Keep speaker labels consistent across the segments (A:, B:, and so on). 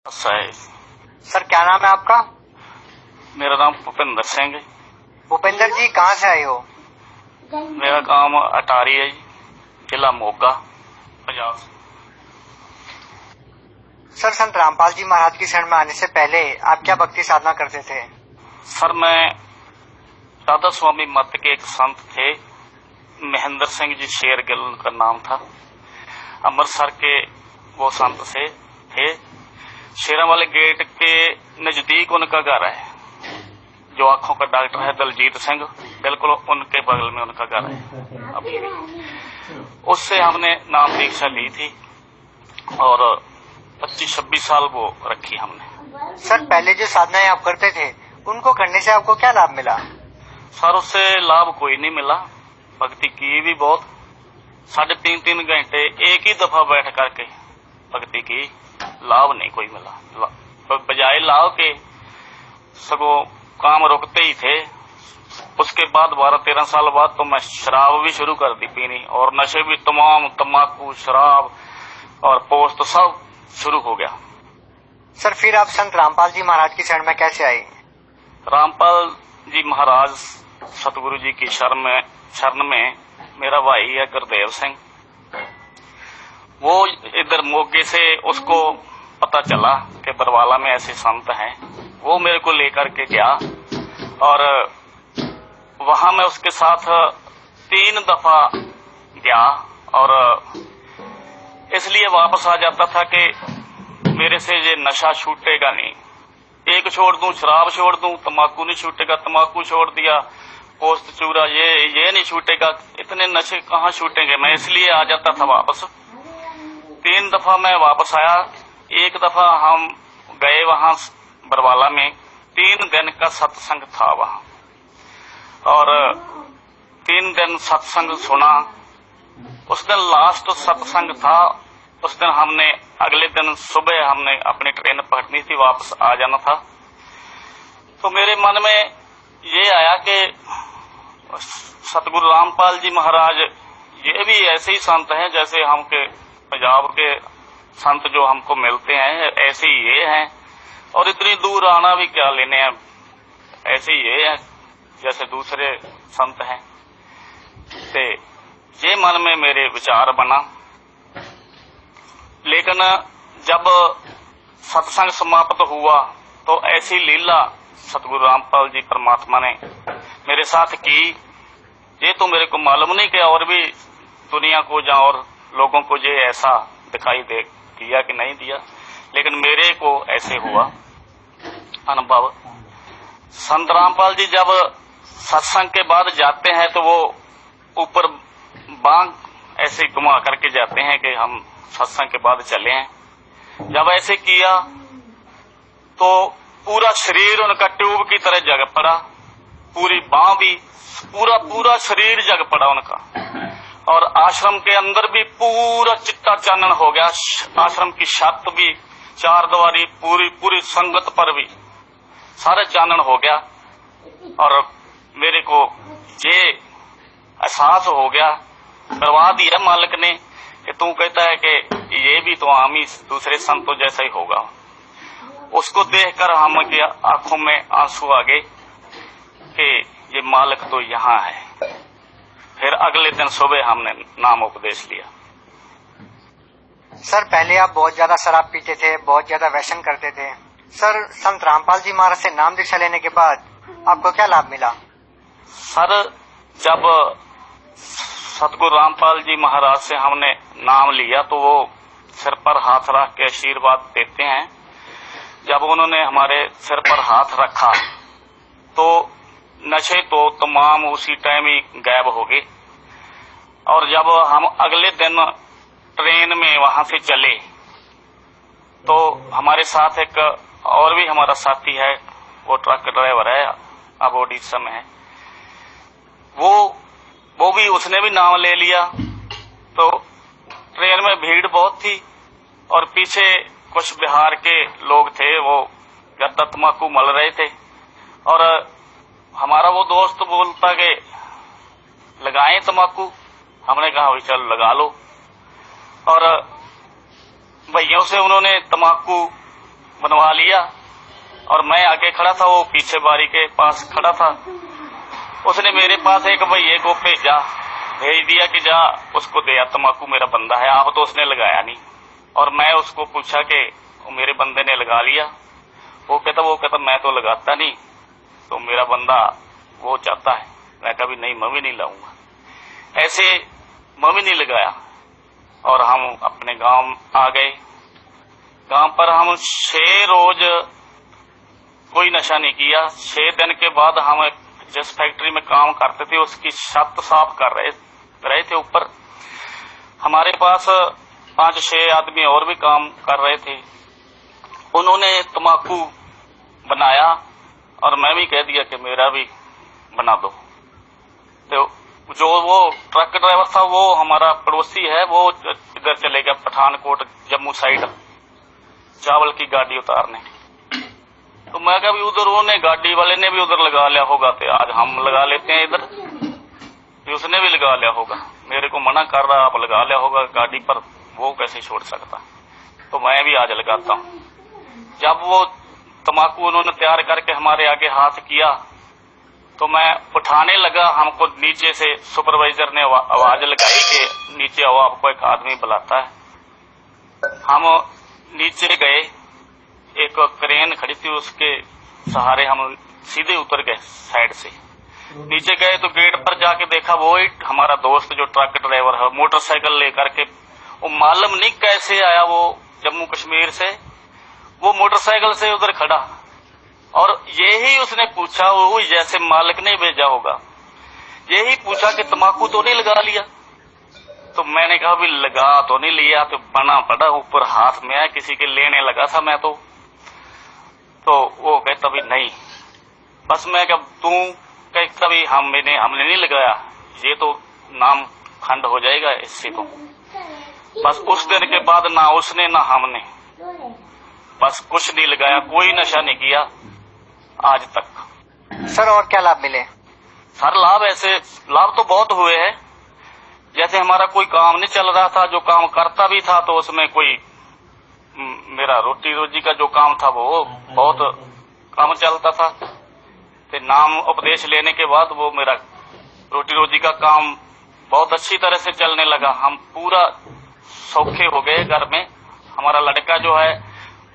A: सही।
B: सर क्या नाम है आपका?
A: मेरा नाम भूपेंद्र सिंह है।
B: भूपेंद्र जी कहाँ से आए हो?
A: मेरा काम अटारी है जी, जिला मोगा, पंजाब।
B: सर संत रामपाल जी महाराज की शरण में आने से पहले आप क्या भक्ति साधना करते थे?
A: सर मैं राधा स्वामी मत के एक संत थे, महेंद्र सिंह जी शेरगिल उनका नाम था। अमृतसर के वो संत से थे। शेरा वाले गेट के नजदीक उनका घर है। जो आंखों का डॉक्टर है दलजीत सिंह, बिल्कुल उनके बगल में उनका घर है अभी भी। उससे हमने नाम दीक्षा ली थी और 25-26 साल वो रखी हमने।
B: सर पहले जो साधनाएं आप करते थे उनको करने से आपको क्या लाभ मिला?
A: सर उससे लाभ कोई नहीं मिला। भक्ति की भी बहुत, 3.5 घंटे एक ही दफा बैठ करके भक्ति की, लाभ नहीं कोई मिला। बजाय लाभ के सगो काम रुकते ही थे। उसके बाद 12-13 साल बाद तो मैं शराब भी शुरू कर दी पीनी, और नशे भी तमाम, तम्बाकू, शराब और पोस्ट सब शुरू हो गया।
B: सर फिर आप संत रामपाल जी महाराज की शरण में कैसे आए?
A: रामपाल जी महाराज सतगुरु जी की शरण में मेरा भाई है गुरदेव सिंह। वो इधर मोगे से उसको पता चला कि बरवाला में ऐसे संत हैं। वो मेरे को लेकर के गया और वहां मैं उसके साथ 3 दफा गया, और इसलिए वापस आ जाता था कि मेरे से ये नशा छूटेगा नहीं। एक छोड़ दूं शराब छोड़ दूं, तम्बाकू नहीं छूटेगा, तम्बाकू छोड़ दिया, पोस्त चूरा ये नहीं छूटेगा, इतने नशे कहाँ छूटेंगे। मैं इसलिए आ जाता था वापस। 3 दफा मैं वापस आया। एक दफा हम गए वहां बरवाला में, 3 दिन का सत्संग था वहां, और 3 दिन सत्संग सुना। उस दिन लास्ट सत्संग था। उस दिन हमने अगले दिन सुबह हमने अपनी ट्रेन पकड़नी थी, वापस आ जाना था। तो मेरे मन में ये आया कि सतगुरु रामपाल जी महाराज ये भी ऐसे ही संत हैं जैसे हम के पंजाब के संत जो हमको मिलते हैं, ऐसे ही ये हैं, और इतनी दूर आना भी क्या लेने हैं, ऐसे ही ये हैं जैसे दूसरे संत हैं। ते ये मन में मेरे विचार बना। लेकिन जब सत्संग समाप्त हुआ तो ऐसी लीला सतगुरु रामपाल जी परमात्मा ने मेरे साथ की, ये तो मेरे को मालूम नहीं कि और भी दुनिया को या और लोगों को ये ऐसा दिखाई दिया कि नहीं दिया, लेकिन मेरे को ऐसे हुआ अनुभव। संत रामपाल जी जब सत्संग के बाद जाते हैं तो वो ऊपर बांग ऐसे घुमा करके जाते हैं कि हम सत्संग के बाद चले हैं। जब ऐसे किया तो पूरा शरीर उनका ट्यूब की तरह जग पड़ा, पूरी बांह भी, पूरा शरीर जग पड़ा उनका, और आश्रम के अंदर भी पूरा चिट्टा चानन हो गया। आश्रम की छत भी, 4 दीवारी, पूरी संगत पर भी सारे चानन हो गया। और मेरे को ये एहसास हो गया, करवा दिया मालिक ने कि तू कहता है कि ये भी तो आम ही दूसरे संतों जैसा ही होगा। उसको देखकर हम के आंखों में आंसू आ गए कि ये मालिक तो यहाँ है। फिर अगले दिन सुबह हमने नाम उपदेश लिया।
B: सर पहले आप बहुत ज्यादा शराब पीते थे, बहुत ज्यादा व्यसन करते थे। सर संत रामपाल जी महाराज से नाम दीक्षा लेने के बाद आपको क्या लाभ मिला?
A: सर जब सतगुरु रामपाल जी महाराज से हमने नाम लिया तो वो सिर पर हाथ रख के आशीर्वाद देते हैं। जब उन्होंने हमारे सिर पर हाथ रखा तो नशे तो तमाम उसी टाइम ही गायब हो गए। और जब हम अगले दिन ट्रेन में वहां से चले तो हमारे साथ एक और भी हमारा साथी है, वो ट्रक ड्राइवर है, अब ओडिशा में है। वो भी, उसने भी नाम ले लिया। तो ट्रेन में भीड़ बहुत थी और पीछे कुछ बिहार के लोग थे, वो गत्ता तम्बाकू मल रहे थे। और हमारा वो दोस्त बोलता कि लगाएं तम्बाकू। हमने कहा भाई चल लगा लो। और भैयों से उन्होंने तम्बाकू बनवा लिया और मैं आगे खड़ा था, वो पीछे बारी के पास खड़ा था। उसने मेरे पास एक भैये को भेज दिया कि जा उसको दे, तम्बाकू मेरा बंदा है। आप तो उसने लगाया नहीं। और मैं उसको पूछा कि मेरे बंदे ने लगा लिया। वो कहता मैं तो लगाता नहीं, तो मेरा बंदा वो चाहता है। मैं कभी नहीं, मैं भी नहीं लाऊंगा। ऐसे मैं भी नहीं लगाया और हम अपने गांव आ गए। गांव पर हम 6 रोज कोई नशा नहीं किया। 6 दिन के बाद हम जिस फैक्ट्री में काम करते थे उसकी छत साफ कर रहे थे। ऊपर हमारे पास 5-6 आदमी और भी काम कर रहे थे। उन्होंने तम्बाकू बनाया और मैं भी कह दिया कि मेरा भी बना दो। तो जो वो ट्रक ड्राइवर था वो हमारा पड़ोसी है, वो इधर चले गया पठानकोट जम्मू साइड चावल की गाड़ी उतारने। तो मैं कहा भी उधर उन्होंने गाड़ी वाले ने भी उधर लगा लिया होगा, तो आज हम लगा लेते हैं इधर। तो उसने भी लगा लिया होगा, मेरे को मना कर रहा आप लगा लिया होगा गाड़ी पर, वो कैसे छोड़ सकता। तो मैं भी आज लगाता हूँ। जब वो तम्बाकू उन्होंने तैयार करके हमारे आगे हाथ किया तो मैं उठाने लगा। हमको नीचे से सुपरवाइजर ने आवाज लगाई कि नीचे आओ, आपको एक आदमी बुलाता है। हम नीचे गए, एक क्रेन खड़ी थी, उसके सहारे हम सीधे उतर गए। साइड से नीचे गए तो गेट पर जाके देखा वो ही हमारा दोस्त जो ट्रक ड्राइवर है, मोटरसाइकिल लेकर के। वो मालूम नहीं कैसे आया, वो जम्मू कश्मीर से, वो मोटरसाइकिल से उधर खड़ा। और यही उसने पूछा, वो जैसे मालिक ने भेजा होगा, यही पूछा कि तम्बाकू तो नहीं लगा लिया। तो मैंने कहा भी लगा तो नहीं लिया, तो बना पड़ा ऊपर हाथ में है, किसी के लेने लगा था मैं तो वो कहता भी नहीं। बस मैं कहा तू कहता भी हमने नहीं लगाया, ये तो नाम खंड हो जाएगा इससे। तो बस उस दिन के बाद ना उसने ना हमने बस कुछ नहीं लगाया, कोई नशा नहीं किया आज तक।
B: सर और क्या लाभ मिले?
A: सर लाभ तो बहुत हुए हैं। जैसे हमारा कोई काम नहीं चल रहा था, जो काम करता भी था तो उसमें कोई मेरा रोटी रोजी का जो काम था वो बहुत कम चलता था। तो नाम उपदेश लेने के बाद वो मेरा रोटी रोजी का काम बहुत अच्छी तरह से चलने लगा। हम पूरा सौखे हो गए घर में। हमारा लड़का जो है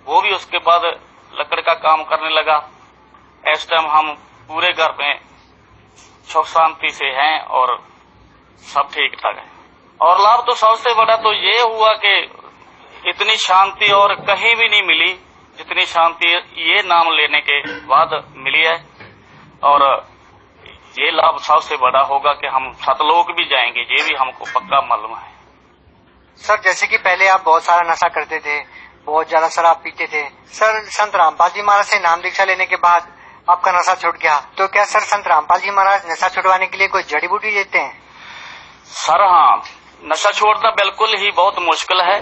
A: वो भी उसके बाद लकड़ का काम करने लगा। इस टाइम हम पूरे घर में सुख शांति से हैं और सब ठीक ठाक है। और लाभ तो सबसे बड़ा तो ये हुआ कि इतनी शांति और कहीं भी नहीं मिली जितनी शांति ये नाम लेने के बाद मिली है। और ये लाभ सबसे बड़ा होगा कि हम सतलोक भी जाएंगे, ये भी हमको पक्का मालूम है।
B: सर जैसे कि पहले आप बहुत सारा नशा करते थे, बहुत ज्यादा शराब पीते थे। सर संत रामपाल जी महाराज से नाम दीक्षा लेने के बाद आपका नशा छूट गया, तो क्या सर संत रामपाल जी महाराज नशा छुड़वाने के लिए कोई जड़ी बूटी देते हैं?
A: सर हाँ, नशा छोड़ना बिल्कुल ही बहुत मुश्किल है।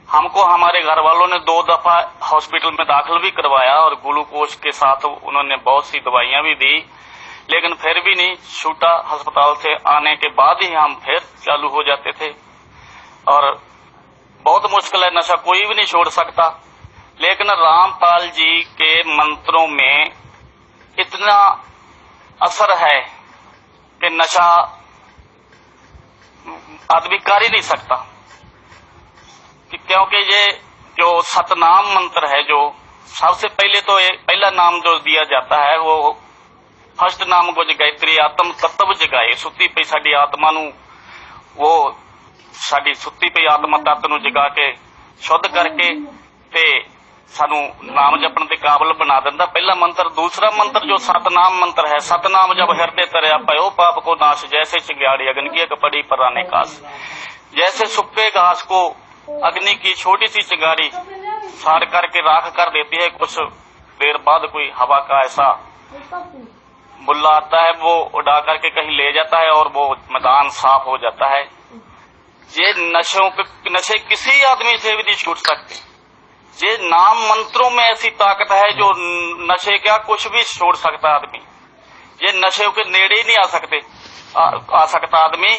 A: हमको हमारे घर वालों ने 2 दफा हॉस्पिटल में दाखिल भी करवाया और ग्लूकोज के साथ उन्होंने बहुत सी दवाइयां भी दी, लेकिन फिर भी नहीं छूटा। अस्पताल से आने के बाद ही हम फिर चालू हो जाते थे। और बहुत मुश्किल है, नशा कोई भी नहीं छोड़ सकता। लेकिन रामपाल जी के मंत्रों में इतना असर है कि नशा आदमी कर ही नहीं सकता। क्योंकि ये जो सतनाम मंत्र है, जो सबसे पहले तो पहला नाम जो दिया जाता है वो फर्स्ट नाम को गायत्री आत्म तत्व जगाए। सुत्ती पे साडी आत्मा नू, वो साडी सुत्ती पे आत्मा तत्व नू जगा के शुद्ध करके ते सानू नाम जपण दे काबिल बना दिंदा पहला मंत्र। दूसरा मंत्र जो सतनाम मंत्र है, सतनाम जब हृदय तरया पयो पाप को नाश, जैसे चिंगाड़ी अग्नि की कपड़ी पराने काश। जैसे सूखे घास को अग्नि की छोटी सी चिंगाड़ी साड़ करके राख कर देती है, कुछ देर बाद कोई हवा का ऐसा बुल्ला आता है, वो उड़ा करके कहीं ले जाता है और वो मैदान साफ हो जाता है। ये नशे किसी आदमी से भी नहीं छूट सकते। ये नाम मंत्रों में ऐसी ताकत है जो नशे क्या कुछ भी छोड़ सकता आदमी। ये नशे के नेड़े ही नहीं आ सकता आदमी।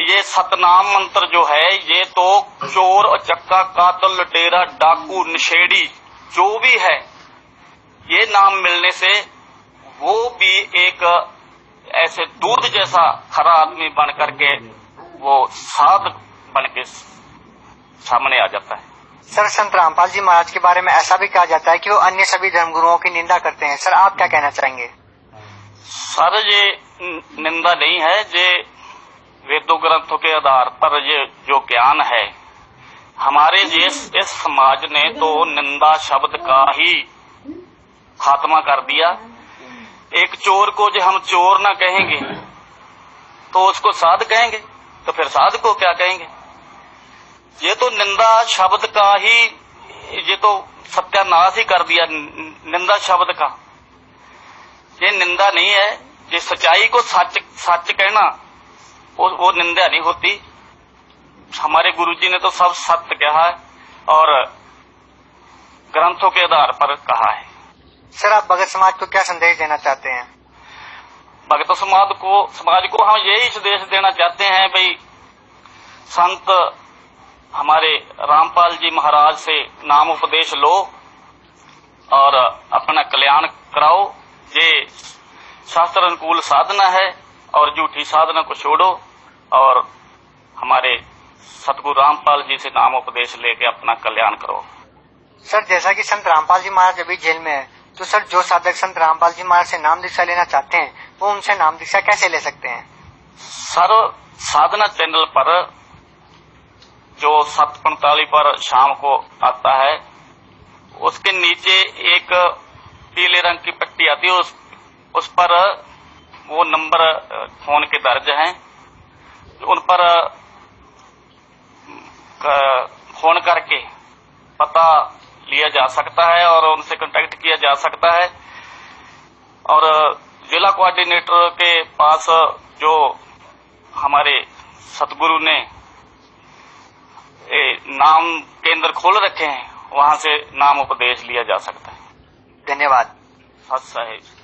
A: ये सतनाम मंत्र जो है, ये तो चोर और चक्का कातल लुटेरा डाकू नशेड़ी जो भी है, ये नाम मिलने से वो भी एक ऐसे दूध जैसा खरा आदमी बन करके वो साध बन के सामने आ जाता है।
B: सर, संत रामपाल जी महाराज के बारे में ऐसा भी कहा जाता है कि वो अन्य सभी धर्मगुरुओं की निंदा करते हैं। सर, आप क्या कहना चाहेंगे?
A: सर, ये निंदा नहीं है, ये वेदों ग्रंथों के आधार पर ये जो ज्ञान है, हमारे इस समाज ने तो निंदा शब्द का ही खात्मा कर दिया। एक चोर को जो हम चोर ना कहेंगे तो उसको साध कहेंगे, तो फिर साध को क्या कहेंगे? ये तो निंदा शब्द का ही, ये तो सत्यानाश ही कर दिया निंदा शब्द का। ये निंदा नहीं है, ये सच्चाई को सच कहना वो निंदा नहीं होती। हमारे गुरुजी ने तो सब सत्य कहा है और ग्रंथों के आधार पर कहा है।
B: सर, आप भगत समाज को क्या संदेश देना चाहते हैं?
A: भगत समाज को हम यही संदेश देना चाहते हैं, भाई संत हमारे रामपाल जी महाराज से नाम उपदेश लो और अपना कल्याण कराओ। ये शास्त्र अनुकूल साधना है और झूठी साधना को छोड़ो और हमारे सतगुरु रामपाल जी से नाम उपदेश लेके अपना कल्याण करो।
B: सर, जैसा कि संत रामपाल जी महाराज अभी जेल में है, तो सर जो साधक संत रामपाल जी महाराज से नाम दीक्षा लेना चाहते हैं वो उनसे नाम दीक्षा कैसे ले सकते हैं?
A: सर, साधना चैनल पर जो 7:45 पर शाम को आता है, उसके नीचे एक पीले रंग की पट्टी आती है, उस पर वो नंबर फोन के दर्ज हैं। उन पर फोन करके पता लिया जा सकता है और उनसे कांटेक्ट किया जा सकता है। और जिला कोऑर्डिनेटर के पास जो हमारे सतगुरु ने नाम केंद्र खोल रखे हैं, वहां से नाम उपदेश लिया जा सकता है।
B: धन्यवाद।
A: सत साहिब।